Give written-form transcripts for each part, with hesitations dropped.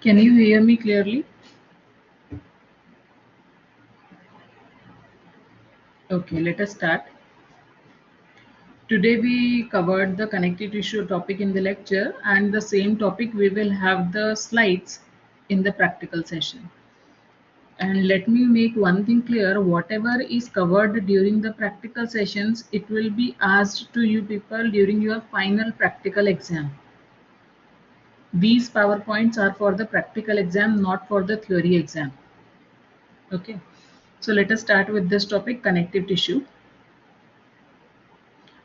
Can you hear me clearly? Okay, let us start. Today we covered the connective tissue topic in the lecture, and the same topic we will have the slides in the practical session. And let me make one thing clear, whatever is covered during the practical sessions, it will be asked to you people during your final practical exam. These PowerPoints are for the practical exam, not for the theory exam. Okay, so let us start with this topic, connective tissue.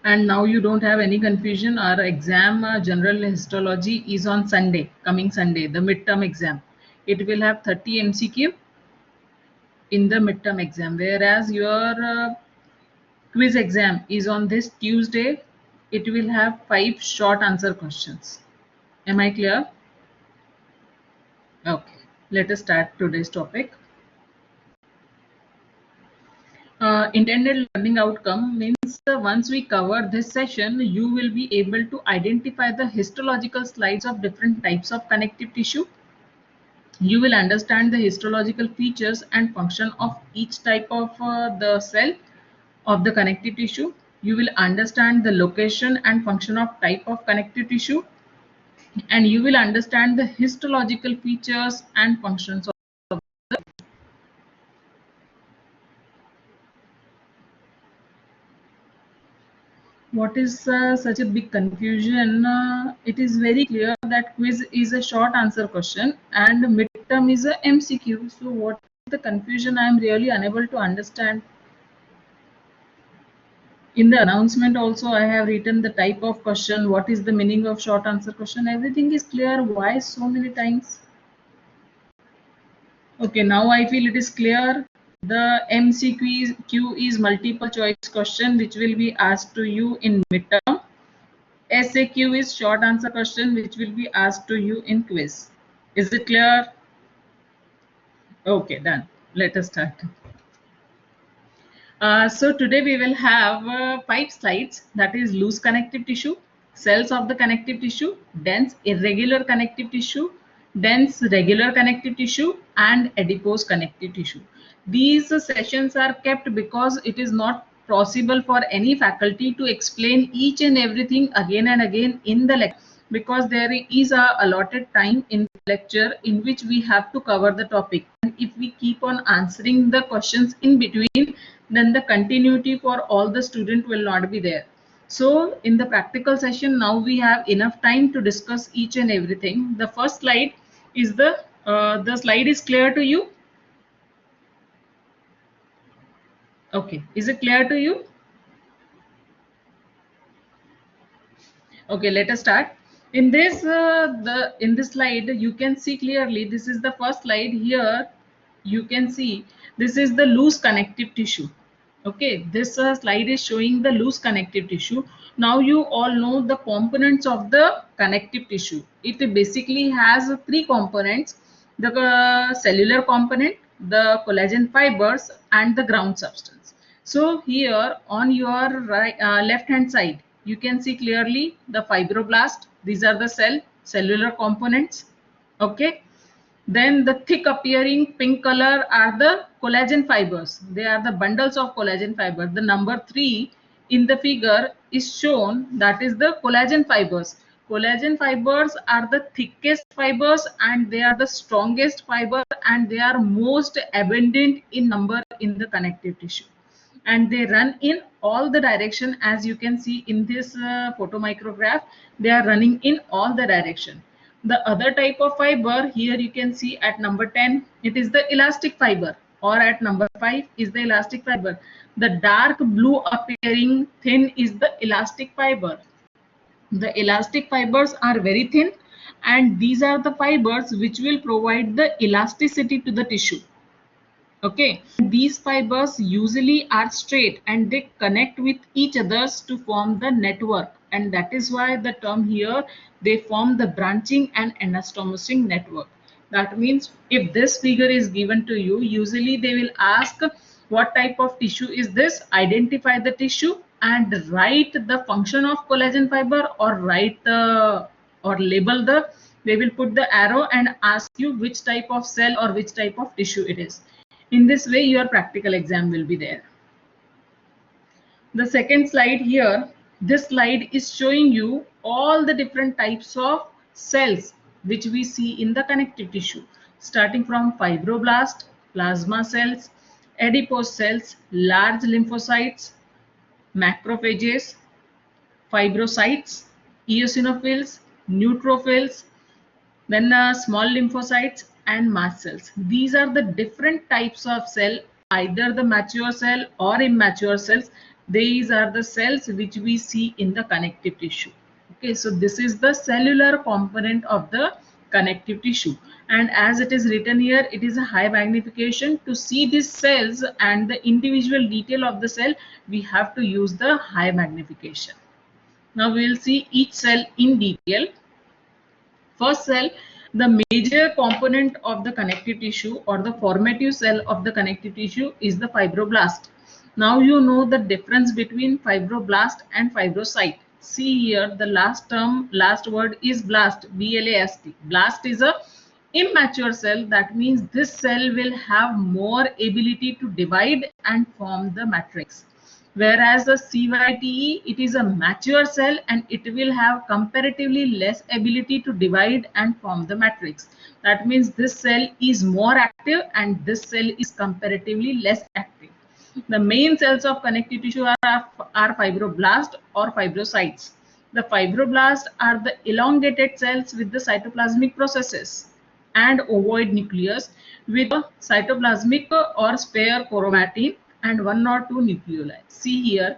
And now you don't have any confusion. Our exam, general histology, is on Sunday, coming Sunday, the midterm exam. It will have 30 MCQ in the midterm exam, whereas your quiz exam is on this Tuesday. It will have 5 short answer questions. Am I clear? Okay, let us start today's topic. Intended learning outcome means once we cover this session, you will be able to identify the histological slides of different types of connective tissue. You will understand the histological features and function of each type of the cell of the connective tissue. You will understand the location and function of type of connective tissue, and you will understand the histological features and functions of. What is such a big confusion? It is very clear that quiz is a short answer question and midterm is a MCQ. So what is the confusion? I am really unable to understand. In the announcement also I have written the type of question, what is the meaning of short answer question. Everything is clear. Why so many times? Okay, now I feel it is clear. The MCQ is multiple choice question which will be asked to you in midterm. SAQ is short answer question which will be asked to you in quiz. Is it clear? Okay, done. Let us start. So today we will have 5 slides, that is loose connective tissue, cells of the connective tissue, dense irregular connective tissue, dense regular connective tissue, and adipose connective tissue. These sessions are kept because it is not possible for any faculty to explain each and everything again and again in the lecture, because there is a allotted time in the lecture in which we have to cover the topic. And if we keep on answering the questions in between, then the continuity for all the student will not be there. So in the practical session, now we have enough time to discuss each and everything. The first slide is the slide is clear to you? Okay, is it clear to you? Okay, let us start. In this in this slide you can see clearly, this is the first slide. Here you can see this is the loose connective tissue. Okay, this slide is showing the loose connective tissue. Now you all know the components of the connective tissue. It basically has 3 components: the cellular component, the collagen fibers, and the ground substance. So here on your right, left hand side, you can see clearly the fibroblast. These are the cellular components. Okay, then the thick appearing pink color are the collagen fibers. They are the bundles of collagen fibers. The number 3 in the figure is shown, that is the collagen fibers. Collagen fibers are the thickest fibers and they are the strongest fiber, and they are most abundant in number in the connective tissue. And they run in all the direction, as you can see in this photomicrograph. They are running in all the direction. The other type of fiber, here you can see at number 10, it is the elastic fiber, or at number 5 is the elastic fiber. The dark blue appearing thin is the elastic fiber. The elastic fibers are very thin, and these are the fibers which will provide the elasticity to the tissue. Okay, these fibers usually are straight and they connect with each others to form the network, and that is why the term here, they form the branching and anastomosing network. That means if this figure is given to you, usually they will ask what type of tissue is this, identify the tissue and write the function of collagen fiber, or write the, or label the, they will put the arrow and ask you which type of cell or which type of tissue it is. In this way, your practical exam will be there. The second slide here, this slide is showing you all the different types of cells which we see in the connective tissue, starting from fibroblast, plasma cells, adipose cells, large lymphocytes, macrophages, fibrocytes, eosinophils, neutrophils, then small lymphocytes and mast cells. These are the different types of cell, either the mature cell or immature cells. These are the cells which we see in the connective tissue. Okay, so this is the cellular component of the connective tissue, and as it is written here, it is a high magnification. To see these cells and the individual detail of the cell, we have to use the high magnification. Now we will see each cell in detail. First cell, the major component of the connective tissue or the formative cell of the connective tissue is the fibroblast. Now you know the difference between fibroblast and fibrocyte. See here, the last term, last word is blast, B-L-A-S-T. Blast is a immature cell. That means this cell will have more ability to divide and form the matrix. Whereas the CYTE, it is a mature cell and it will have comparatively less ability to divide and form the matrix. That means this cell is more active and this cell is comparatively less active. The main cells of connective tissue are fibroblast or fibrocytes. The fibroblasts are the elongated cells with the cytoplasmic processes and ovoid nucleus with a cytoplasmic or spare chromatin and one or two nucleoli. See here,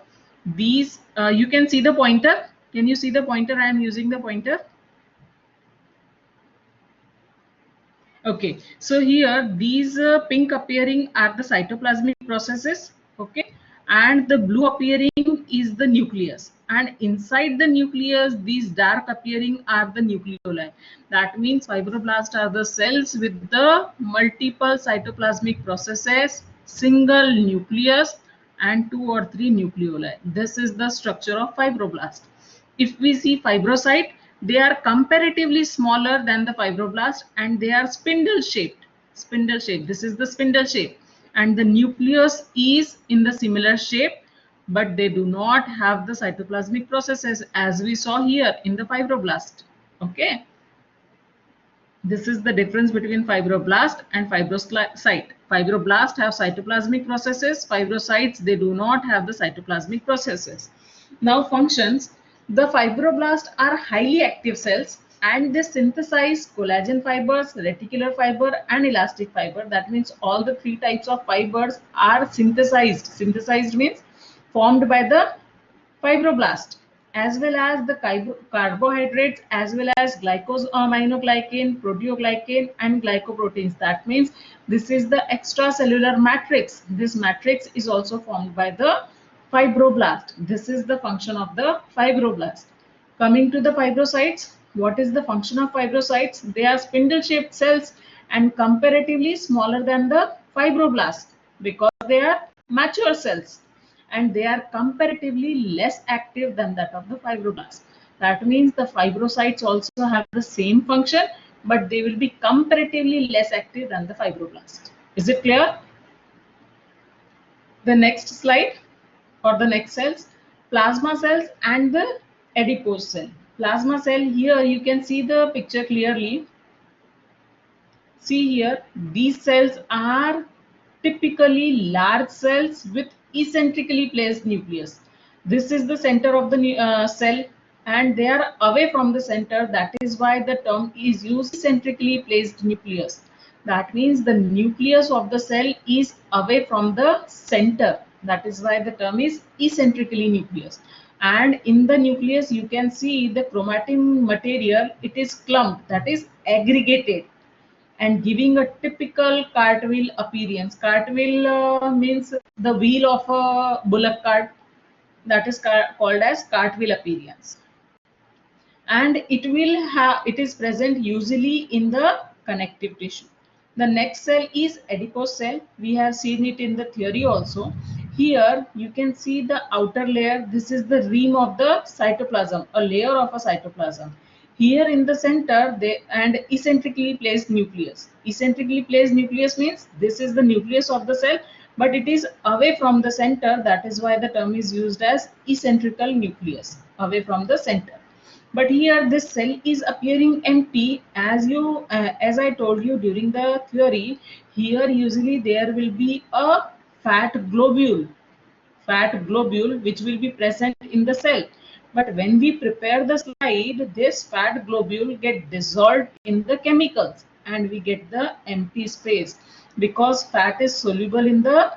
these you can see the pointer. Can you see the pointer? I am using the pointer. Okay, so here these pink appearing are the cytoplasmic processes, okay, and the blue appearing is the nucleus, and inside the nucleus these dark appearing are the nucleoli. That means fibroblasts are the cells with the multiple cytoplasmic processes, single nucleus and two or three nucleoli. This is the structure of fibroblast. If we see fibrocyte, they are comparatively smaller than the fibroblast and they are spindle shaped. Spindle shape. This is the spindle shape. And the nucleus is in the similar shape, but they do not have the cytoplasmic processes as we saw here in the fibroblast. Okay. This is the difference between fibroblast and fibrocyte. Fibroblasts have cytoplasmic processes. Fibrocytes, they do not have the cytoplasmic processes. Now functions. The fibroblasts are highly active cells and they synthesize collagen fibers, reticular fiber and elastic fiber. That means all the three types of fibers are synthesized. Synthesized means formed by the fibroblast, as well as the carbohydrates, as well as glycosaminoglycan, proteoglycan and glycoproteins. That means this is the extracellular matrix. This matrix is also formed by the fibroblast. This is the function of the fibroblast. Coming to the fibrocytes, what is the function of fibrocytes? They are spindle shaped cells and comparatively smaller than the fibroblasts because they are mature cells and they are comparatively less active than that of the fibroblasts. That means the fibrocytes also have the same function, but they will be comparatively less active than the fibroblast. Is it clear? The next slide or the next cells, plasma cells and the adipose cell. Plasma cell, here you can see the picture clearly. See here, these cells are typically large cells with eccentrically placed nucleus. This is the center of the cell and they are away from the center. That is why the term is used, eccentrically placed nucleus. That means the nucleus of the cell is away from the center. That is why the term is eccentrically nucleus. And in the nucleus you can see the chromatin material, it is clumped, that is aggregated and giving a typical cartwheel appearance. Cartwheel means the wheel of a bullock cart, that is called as cartwheel appearance. And it is present usually in the connective tissue. The next cell is adipose cell. We have seen it in the theory also. Here you can see the outer layer. This is the rim of the cytoplasm, a layer of a cytoplasm. Here in the center, they and eccentrically placed nucleus. Eccentrically placed nucleus means this is the nucleus of the cell, but it is away from the center. That is why the term is used as eccentrical nucleus, away from the center. But here this cell is appearing empty, as I told you during the theory. Here usually there will be a fat globule which will be present in the cell. But when we prepare the slide, this fat globule get dissolved in the chemicals and we get the empty space, because fat is soluble in the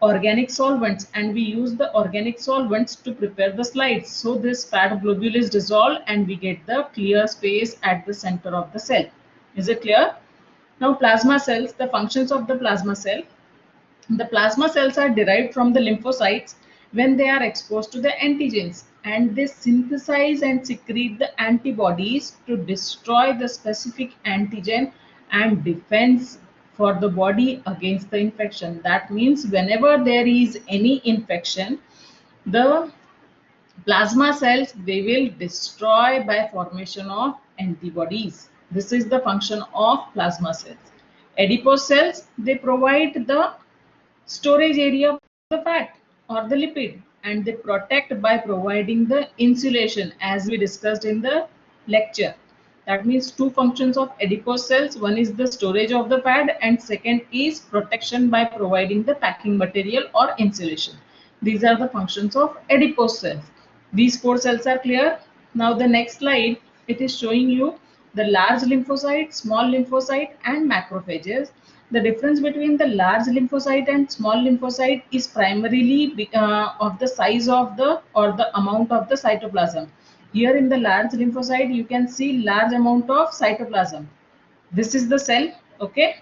organic solvents and we use the organic solvents to prepare the slides. So this fat globule is dissolved and we get the clear space at the center of the cell. Is it clear? Now plasma cells, the functions of the plasma cell. The plasma cells are derived from the lymphocytes when they are exposed to the antigens, and they synthesize and secrete the antibodies to destroy the specific antigen and defense for the body against the infection. That means whenever there is any infection, the plasma cells, they will destroy by formation of antibodies. This is the function of plasma cells. Adipose cells, they provide the storage area of the fat or the lipid, and they protect by providing the insulation, as we discussed in the lecture. That means two functions of adipose cells: one is the storage of the fat and second is protection by providing the packing material or insulation. These are the functions of adipose cells. These four cells are clear. Now the next slide, it is showing you the large lymphocyte, small lymphocyte and macrophages. The difference between the large lymphocyte and small lymphocyte is primarily of the size of the or the amount of the cytoplasm. Here in the large lymphocyte, you can see large amount of cytoplasm. This is the cell, okay?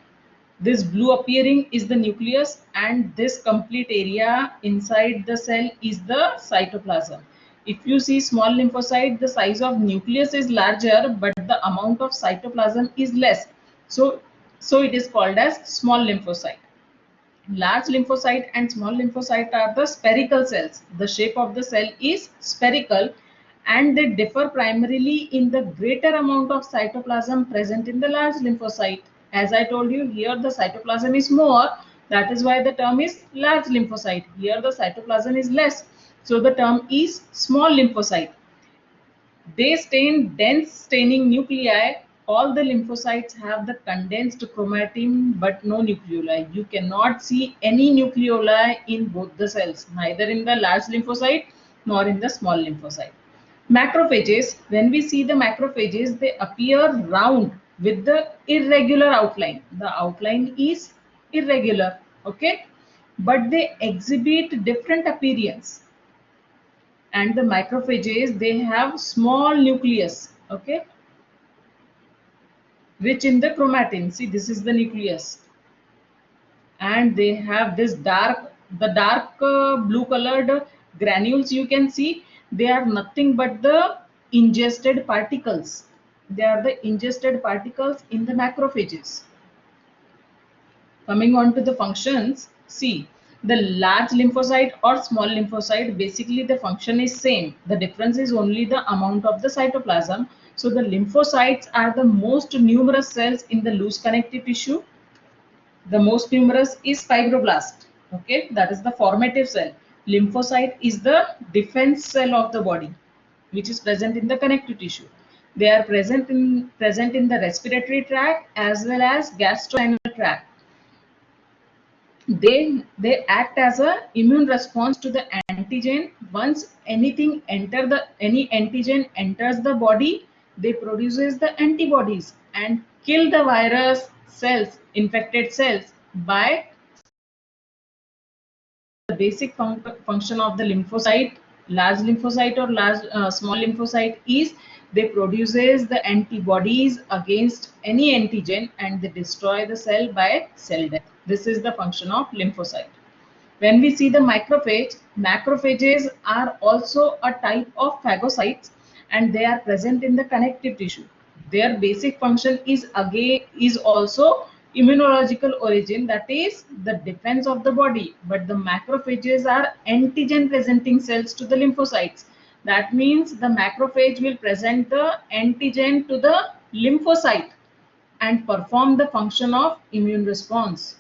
This blue appearing is the nucleus, and this complete area inside the cell is the cytoplasm. If you see small lymphocyte, the size of nucleus is larger, but the amount of cytoplasm is less. So it is called as small lymphocyte. Large lymphocyte and small lymphocyte are the spherical cells. The shape of the cell is spherical and they differ primarily in the greater amount of cytoplasm present in the large lymphocyte. As I told you, here the cytoplasm is more, that is why the term is large lymphocyte. Here the cytoplasm is less, so the term is small lymphocyte. They stain dense staining nuclei. All the lymphocytes have the condensed chromatin but no nucleoli. You cannot see any nucleoli in both the cells, neither in the large lymphocyte nor in the small lymphocyte. Macrophages, when we see the macrophages, they appear round with the irregular outline. The outline is irregular, okay? But they exhibit different appearance. And the macrophages, they have small nucleus, okay, rich in the chromatin. See, this is the nucleus, and they have this dark blue colored granules. You can see they are nothing but the ingested particles. They are the ingested particles in the macrophages. Coming on to the functions, see, the large lymphocyte or small lymphocyte, basically the function is same. The difference is only the amount of the cytoplasm. So the lymphocytes are the most numerous cells in the loose connective tissue. The most numerous is fibroblast. Okay, that is the formative cell. Lymphocyte is the defense cell of the body, which is present in the connective tissue. They are present in the respiratory tract as well as gastrointestinal tract. They act as a immune response to the antigen. Once any antigen enters the body, they produces the antibodies and kill the virus cells, infected cells. By the basic function of the lymphocyte, large lymphocyte or small lymphocyte, is they produces the antibodies against any antigen and they destroy the cell by cell death. This is the function of lymphocyte. When we see the macrophages are also a type of phagocytes and they are present in the connective tissue. Their basic function is also immunological origin, that is the defense of the body. But the macrophages are antigen presenting cells to the lymphocytes. That means the macrophage will present the antigen to the lymphocyte and perform the function of immune response.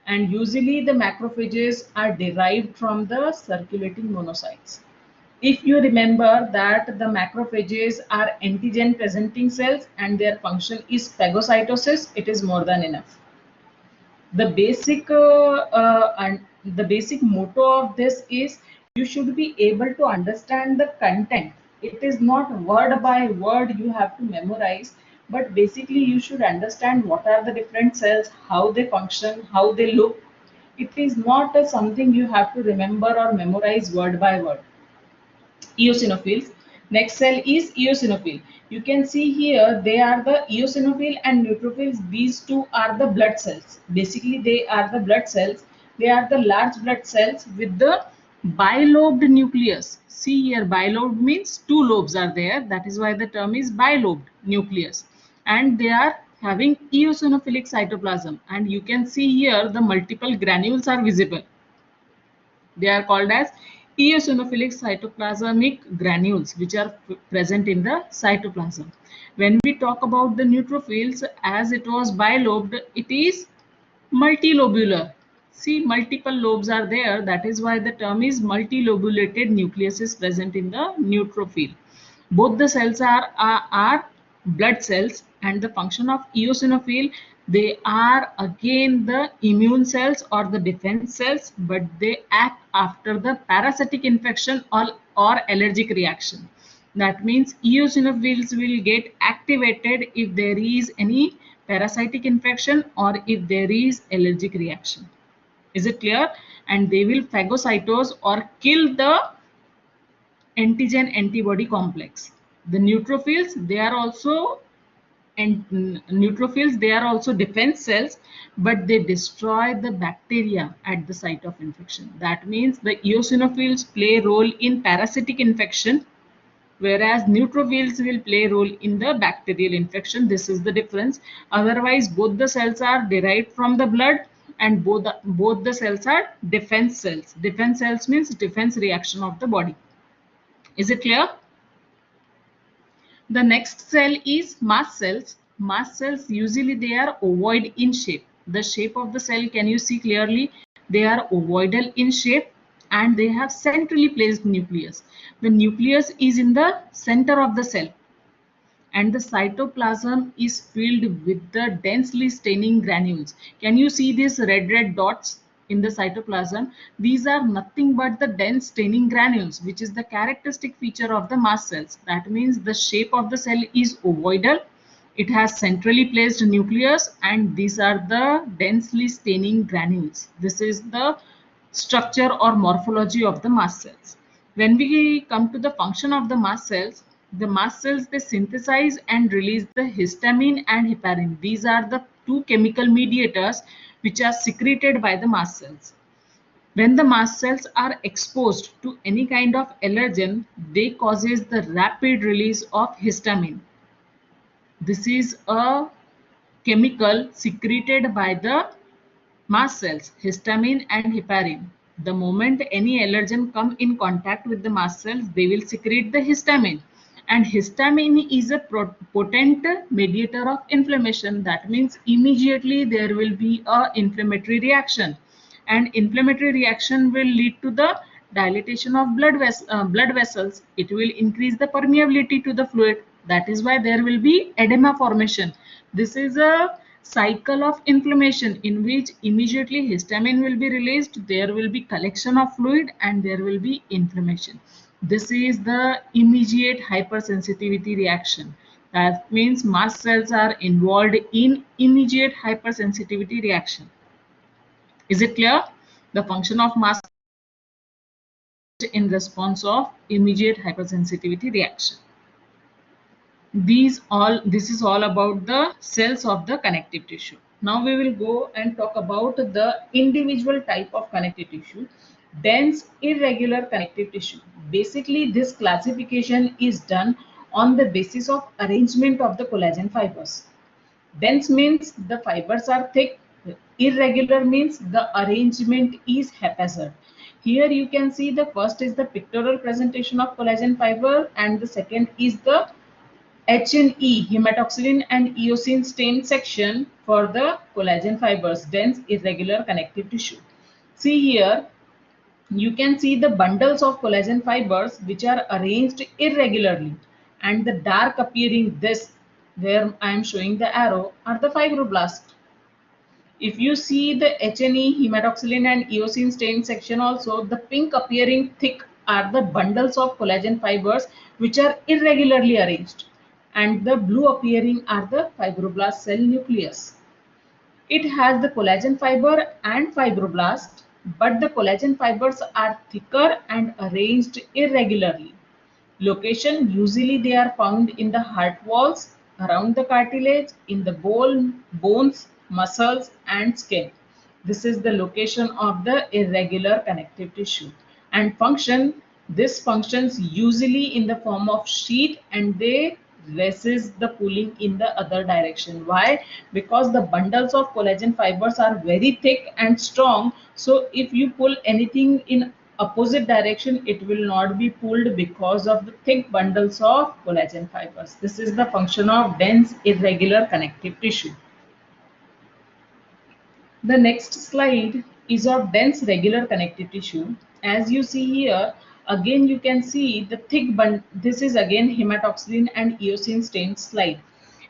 And usually the macrophages are derived from the circulating monocytes. If you remember that the macrophages are antigen presenting cells and their function is phagocytosis, it is more than enough. The basic motto of this is you should be able to understand the content. It is not word by word you have to memorize, but basically you should understand what are the different cells, how they function, how they look. It is not something you have to remember or memorize word by word. Eosinophils. Next cell is eosinophil. You can see here they are the eosinophil and neutrophils. These two are the blood cells. Basically, they are the blood cells. They are the large blood cells with the bilobed nucleus. See here, bilobed means two lobes are there. That is why the term is bilobed nucleus. And they are having eosinophilic cytoplasm. And you can see here the multiple granules are visible. They are called as eosinophilic cytoplasmic granules, which are present in the cytoplasm. When we talk about the neutrophils, as it was bilobed, it is multilobular. See, multiple lobes are there. That is why the term is multilobulated nucleus is present in the neutrophil. Both the cells are blood cells, and the function of eosinophil, they are again the immune cells or the defense cells, but they act after the parasitic infection or allergic reaction. That means eosinophils will get activated if there is any parasitic infection or if there is allergic reaction. Is it clear? And they will phagocytose or kill the antigen antibody complex. The neutrophils, they are also defense cells, but they destroy the bacteria at the site of infection. That means the eosinophils play a role in parasitic infection, whereas neutrophils will play a role in the bacterial infection. This is the difference. Otherwise, both the cells are derived from the blood, and both the cells are defense cells. Defense cells means defense reaction of the body. Is it clear? The next cell is mast cells. Mast cells, usually they are ovoid in shape. The shape of the cell, can you see clearly? They are ovoidal in shape and they have centrally placed nucleus. The nucleus is in the center of the cell, and the cytoplasm is filled with the densely staining granules. Can you see these red dots in the cytoplasm? These are nothing but the dense staining granules, which is the characteristic feature of the mast cells. That means the shape of the cell is ovoidal. It has centrally placed nucleus, and these are the densely staining granules. This is the structure or morphology of the mast cells. When we come to the function of the mast cells, they synthesize and release the histamine and heparin. These are the two chemical mediators which are secreted by the mast cells. When the mast cells are exposed to any kind of allergen, they causes the rapid release of histamine. This is a chemical secreted by the mast cells, histamine and heparin. The moment any allergen come in contact with the mast cells, they will secrete the histamine. And histamine is a potent mediator of inflammation. That means immediately there will be a inflammatory reaction. And inflammatory reaction will lead to the dilatation of blood vessels. It will increase the permeability to the fluid. That is why there will be edema formation. This is a cycle of inflammation in which immediately histamine will be released, there will be collection of fluid, and there will be inflammation. This is the immediate hypersensitivity reaction. That means mast cells are involved in immediate hypersensitivity reaction. Is it clear? The function of mast in response of immediate hypersensitivity reaction. This is all about the cells of the connective tissue. Now we will go and talk about the individual type of connective tissue. Dense irregular connective tissue. Basically, this classification is done on the basis of arrangement of the collagen fibers. Dense means the fibers are thick. Irregular means the arrangement is haphazard. Here you can see the first is the pictorial presentation of collagen fiber, and the second is the H&E, hematoxylin and eosin stain section for the collagen fibers, dense irregular connective tissue. See here, you can see the bundles of collagen fibers which are arranged irregularly, and the dark appearing this where I am showing the arrow are the fibroblasts. If you see the H&E, hematoxylin and eosin stain section also, the pink appearing thick are the bundles of collagen fibers which are irregularly arranged, and the blue appearing are the fibroblast cell nucleus. It has the collagen fiber and fibroblast, but the collagen fibers are thicker and arranged irregularly. Location, usually they are found in the heart walls, around the cartilage, in the bone, bones, muscles and skin. This is the location of the irregular connective tissue. And function, this functions usually in the form of sheet, and they resist the pulling in the other direction. Why? Because the bundles of collagen fibers are very thick and strong. So if you pull anything in opposite direction, it will not be pulled because of the thick bundles of collagen fibers. This is the function of dense irregular connective tissue. The next slide is of dense regular connective tissue. As you see here, again you can see the thick bund. This is again hematoxylin and eosin stain slide.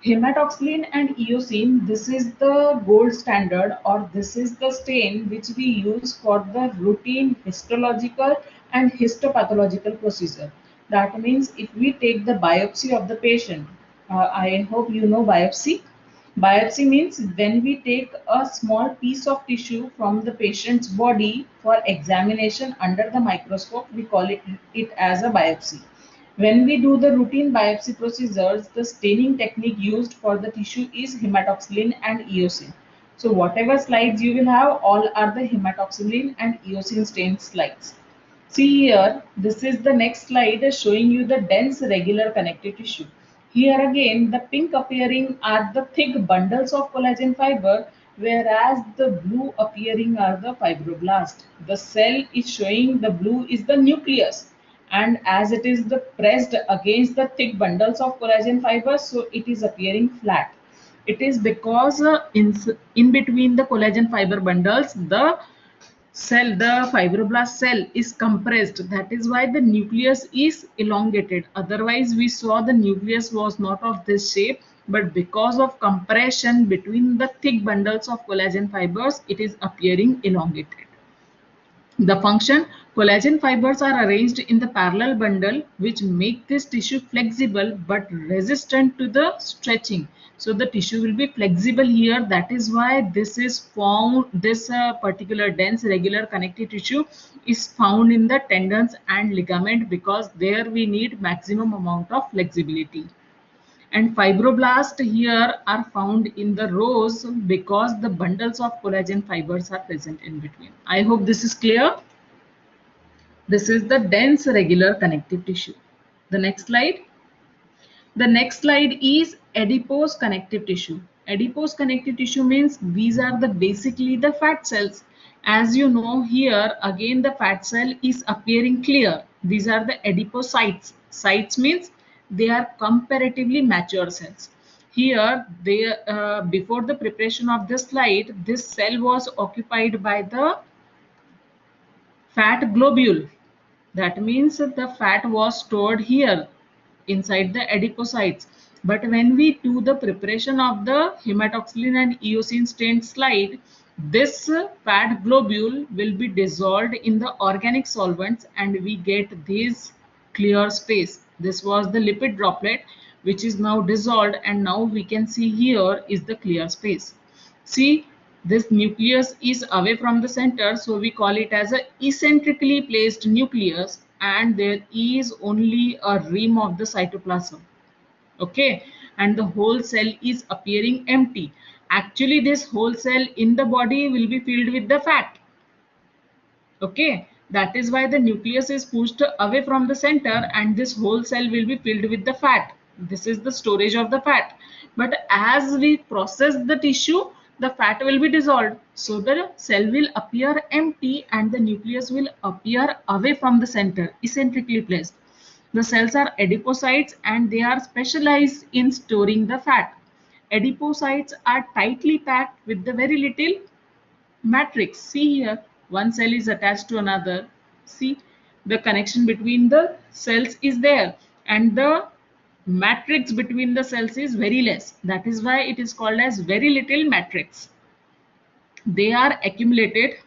Hematoxylin and eosin, this is the gold standard, or this is the stain which we use for the routine histological and histopathological procedure. That means if we take the biopsy of the patient, I hope you know biopsy. Biopsy means when we take a small piece of tissue from the patient's body for examination under the microscope, we call it as a biopsy. When we do the routine biopsy procedures, the staining technique used for the tissue is hematoxylin and eosin. So whatever slides you will have, all are the hematoxylin and eosin stained slides. See here, this is the next slide showing you the dense regular connective tissue. Here again, the pink appearing are the thick bundles of collagen fiber, whereas the blue appearing are the fibroblast. The cell is showing the blue is the nucleus, and as it is the pressed against the thick bundles of collagen fibers, so it is appearing flat. It is because in between the collagen fiber bundles, the fibroblast cell is compressed. That is why the nucleus is elongated. Otherwise we saw the nucleus was not of this shape, but because of compression between the thick bundles of collagen fibers, it is appearing elongated. The function, collagen fibers are arranged in the parallel bundle, which make this tissue flexible but resistant to the stretching. So the tissue will be flexible here. That is why this is found, this particular dense regular connective tissue is found in the tendons and ligament, because there we need maximum amount of flexibility. And fibroblasts here are found in the rows because the bundles of collagen fibers are present in between. I hope this is clear. This is the dense regular connective tissue. The next slide. The next slide is adipose connective tissue. Adipose connective tissue means these are the basically the fat cells. As you know, here again the fat cell is appearing clear. These are the adipocytes. Cytes means they are comparatively mature cells. Here they before the preparation of this slide, this cell was occupied by the fat globule. That means the fat was stored here inside the adipocytes. But when we do the preparation of the hematoxylin and eosin stained slide, this fat globule will be dissolved in the organic solvents, and we get this clear space. This was the lipid droplet which is now dissolved, and now we can see here is the clear space. See, this nucleus is away from the center, so we call it as a eccentrically placed nucleus, and there is only a rim of the cytoplasm. Okay, and the whole cell is appearing empty. Actually, this whole cell in the body will be filled with the fat. Okay, that is why the nucleus is pushed away from the center, and this whole cell will be filled with the fat. This is the storage of the fat. But as we process the tissue, the fat will be dissolved. So the cell will appear empty and the nucleus will appear away from the center, eccentrically placed. The cells are adipocytes and they are specialized in storing the fat. Adipocytes are tightly packed with the very little matrix. See here, one cell is attached to another. See, the connection between the cells is there and the matrix between the cells is very less. That is why it is called as very little matrix. They are accumulated.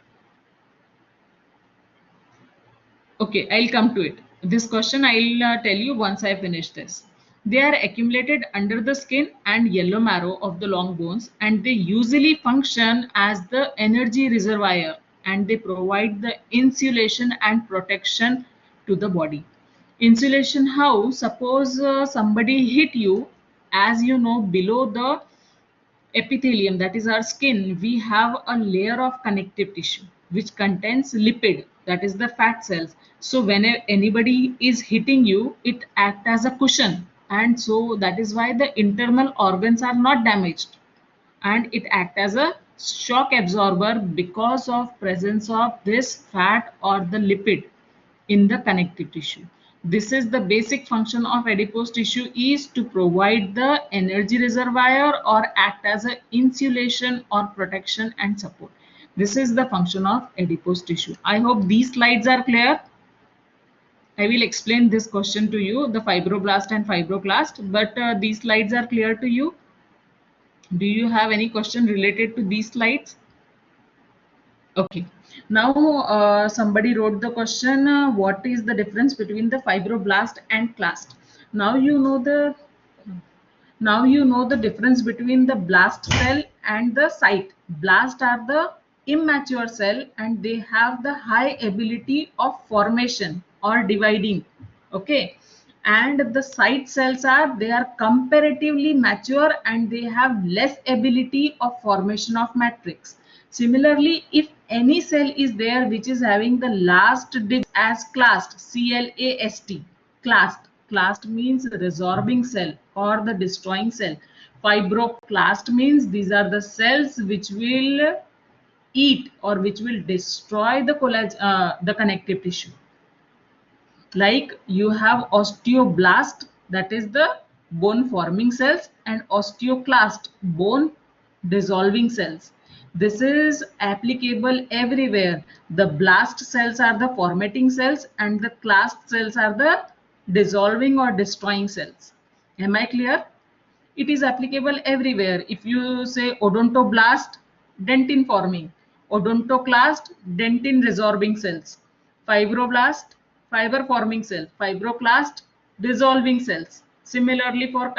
Okay, I'll come to it. This question I'll tell you once I finish this. They are accumulated under the skin and yellow marrow of the long bones, and they usually function as the energy reservoir, and they provide the insulation and protection to the body. Insulation how? Suppose somebody hit you, as you know, below the epithelium, that is our skin, we have a layer of connective tissue which contains lipid, that is the fat cells. So when anybody is hitting you, it acts as a cushion, and so that is why the internal organs are not damaged, and it acts as a shock absorber because of presence of this fat or the lipid in the connective tissue. This is the basic function of adipose tissue, is to provide the energy reservoir or act as an insulation or protection and support. This is the function of adipose tissue. I hope these slides are clear. I will explain this question to you, the fibroblast and fibroclast, but these slides are clear to you. Do you have any question related to these slides? Okay. Now, somebody wrote the question, what is the difference between the fibroblast and clast? Now you know the now you know the difference between the blast cell and the site. Blast are the immature cell and they have the high ability of formation or dividing. Okay. And the site cells are, they are comparatively mature and they have less ability of formation of matrix. Similarly, if any cell is there which is having the last digit as clast, C-L-A-S-T, clast. Clast means resorbing cell or the destroying cell. Fibroclast means these are the cells which will eat or which will destroy the the connective tissue. Like you have osteoblast, that is the bone forming cells, and osteoclast, bone dissolving cells. This is applicable everywhere. The blast cells are the formatting cells and the clast cells are the dissolving or destroying cells. Am I clear? It is applicable everywhere. If you say odontoblast, dentin forming; odontoclast, dentin resorbing cells; fibroblast, fiber forming cell; fibroclast, dissolving cells. Similarly for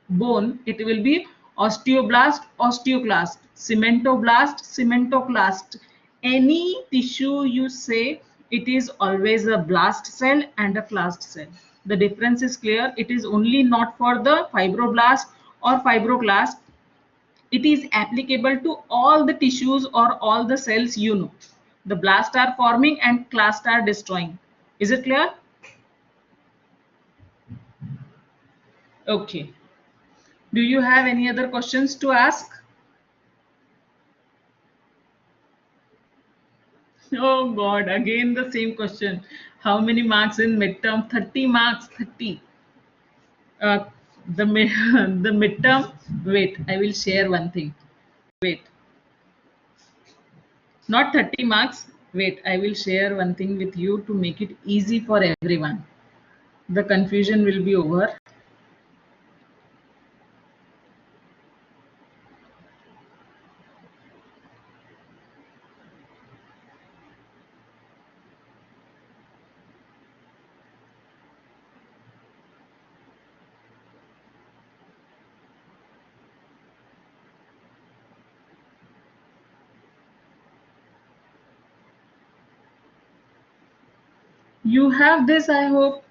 bone, it will be osteoblast, osteoclast; cementoblast, cementoclast. Any tissue you say, it is always a blast cell and a clast cell. The difference is clear. It is only not for the fibroblast or fibroclast. It is applicable to all the tissues or all the cells, you know. The blast are forming and clast are destroying. Is it clear? Okay. Do you have any other questions to ask? Oh God, again the same question. How many marks in midterm? 30 marks, 30. Uh, the midterm, wait, I will share one thing. Wait, not 30 marks. Wait, I will share one thing with you to make it easy for everyone. The confusion will be over. You have this, I hope,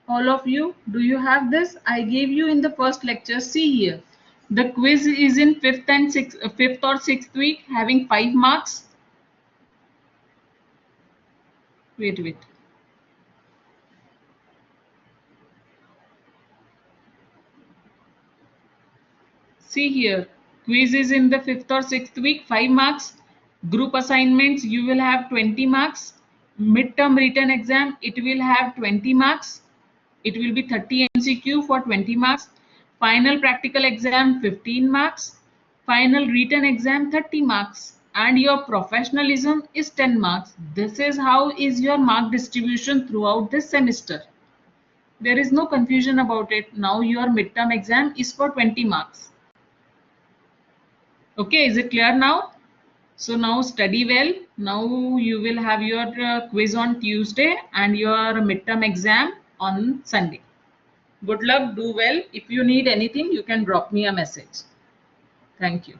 all of you. Do you have this? I gave you in the first lecture. See here. The quiz is in fifth or sixth week, having 5 marks. Wait, wait. See here. Quiz is in the 5th or 6th week, 5 marks. Group assignments, you will have 20 marks. Midterm written exam, it will have 20 marks. It will be 30 MCQ for 20 marks. Final practical exam, 15 marks. Final written exam, 30 marks. And your professionalism is 10 marks. This is how is your mark distribution throughout this semester. There is no confusion about it. Now your midterm exam is for 20 marks. Okay, is it clear now? So now study well. Now you will have your quiz on Tuesday and your midterm exam on Sunday. Good luck, do well. If you need anything, you can drop me a message. Thank you.